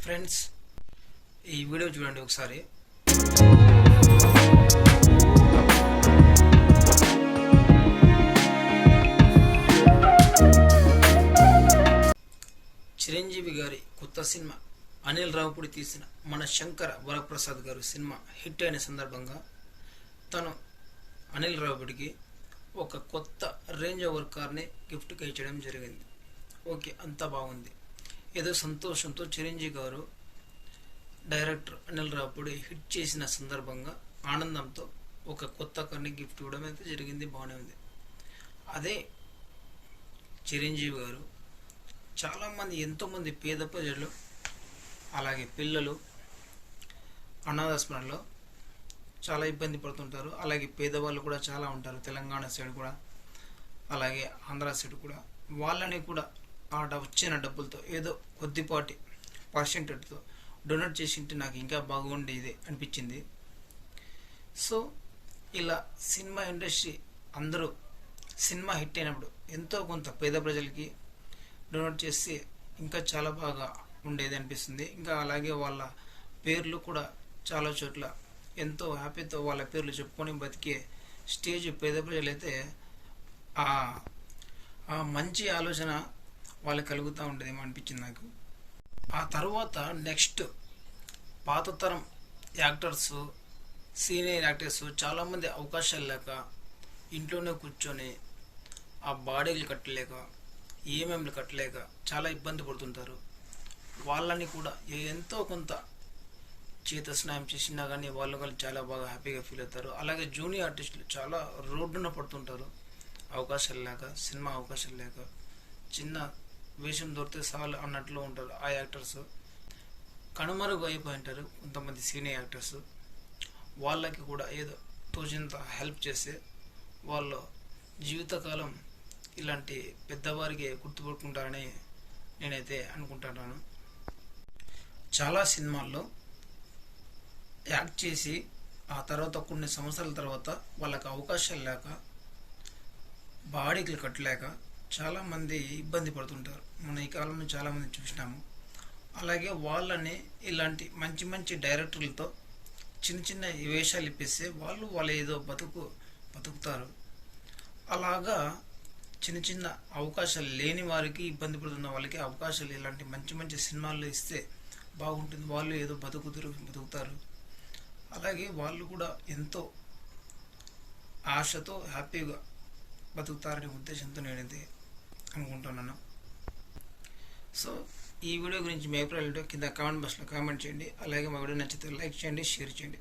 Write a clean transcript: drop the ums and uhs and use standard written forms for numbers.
Friends, ఈ video చూడండి ఒకసారి. చిరంజీవి గారి కొత్త సినిమా అనిల్ రావుపూడి తీసిన మన శంకర వరప్రసాద్ గారు సినిమా హిట్ అయిన సందర్భంగా తను అనిల్ రావుపూడికి ఒక కొత్త రేంజ్ ఓవర్ కార్ని గిఫ్ట్గా ఇచ్చడం జరిగింది. ఓకే, అంతా బాగుంది. ఏదో సంతోషంతో చిరంజీవి గారు డైరెక్టర్ అనిల్ రావుపూడి హిట్ చేసిన సందర్భంగా ఆనందంతో ఒక కొత్త కార్ని గిఫ్ట్ ఇవ్వడం అయితే జరిగింది. బాగానే ఉంది. అదే చిరంజీవి గారు చాలామంది ఎంతోమంది పేద ప్రజలు అలాగే పిల్లలు అనాథాశ్రమంలో చాలా ఇబ్బంది పడుతుంటారు. అలాగే పేదవాళ్ళు కూడా చాలా ఉంటారు, తెలంగాణ సైడ్ కూడా అలాగే ఆంధ్ర సైడ్ కూడా. వాళ్ళని కూడా వచ్చిన డబ్బులతో ఏదో కొద్దిపాటి పర్సెంటేజ్తో డొనేట్ చేసింటే నాకు ఇంకా బాగుండేది అనిపించింది. సో ఇలా సినిమా ఇండస్ట్రీ అందరూ సినిమా హిట్ అయినప్పుడు ఎంతో కొంత పేద ప్రజలకి డొనేట్ చేస్తే ఇంకా చాలా బాగా ఉండేది అనిపిస్తుంది. ఇంకా అలాగే వాళ్ళ పేర్లు కూడా చాలా చోట్ల ఎంతో హ్యాపీతో వాళ్ళ పేర్లు చెప్పుకొని బతికే స్టేజ్ పేద ప్రజలైతే ఆ మంచి ఆలోచన వాళ్ళకి కలుగుతూ ఉండేదేమో అనిపించింది నాకు. ఆ తర్వాత నెక్స్ట్ పాత తరం యాక్టర్స్, సీనియర్ యాక్టర్స్ చాలామంది అవకాశాలు లేక ఇంట్లోనే కూర్చొని ఆ బాడీలు కట్టలేక ఈఎంఐలు కట్టలేక చాలా ఇబ్బంది పడుతుంటారు. వాళ్ళని కూడా ఎంతో కొంత చేత స్నాయం చేసినా కానీ వాళ్ళు చాలా బాగా హ్యాపీగా ఫీల్ అవుతారు. అలాగే జూనియర్ ఆర్టిస్టులు చాలా రోడ్డున పడుతుంటారు అవకాశాలు లేక, సినిమా అవకాశాలు లేక. చిన్న వేషం దొరికితే చాలు అన్నట్లు ఉంటారు ఆ యాక్టర్స్. కనుమరుగు అయిపోయి ఉంటారు కొంతమంది సీనియర్ యాక్టర్స్. వాళ్ళకి కూడా ఏదో తోచినంత హెల్ప్ చేస్తే వాళ్ళు జీవితకాలం ఇలాంటి పెద్దవారికి గుర్తుపెట్టుకుంటారని నేనైతే అనుకుంటున్నాను. చాలా సినిమాల్లో యాక్ట్ చేసి ఆ తర్వాత కొన్ని సంవత్సరాల తర్వాత వాళ్ళకి అవకాశాలు లేక బాడీలు కట్టలేక చాలామంది ఇబ్బంది పడుతుంటారు. మన ఈ కాలంలో చాలామంది చూసినాము. అలాగే వాళ్ళని ఇలాంటి మంచి మంచి డైరెక్టర్లతో చిన్న చిన్న వేషాలు ఇప్పిస్తే వాళ్ళు ఏదో బతుకుతారు. అలాగా చిన్న చిన్న అవకాశాలు లేని వారికి, ఇబ్బంది పడుతున్న వాళ్ళకి అవకాశాలు ఇలాంటి మంచి మంచి సినిమాల్లో ఇస్తే బాగుంటుంది. వాళ్ళు ఏదో బతుకుతారు. అలాగే వాళ్ళు కూడా ఎంతో ఆశతో హ్యాపీగా బతుకుతారనే ఉద్దేశంతో నేనైతే అనుకుంటున్నాను. సో ఈ వీడియో గురించి మీ అభిప్రాయాలు కింద కామెంట్ బాక్స్లో కామెంట్ చేయండి. అలాగే మా వీడియో నచ్చితే లైక్ చేయండి, షేర్ చేయండి.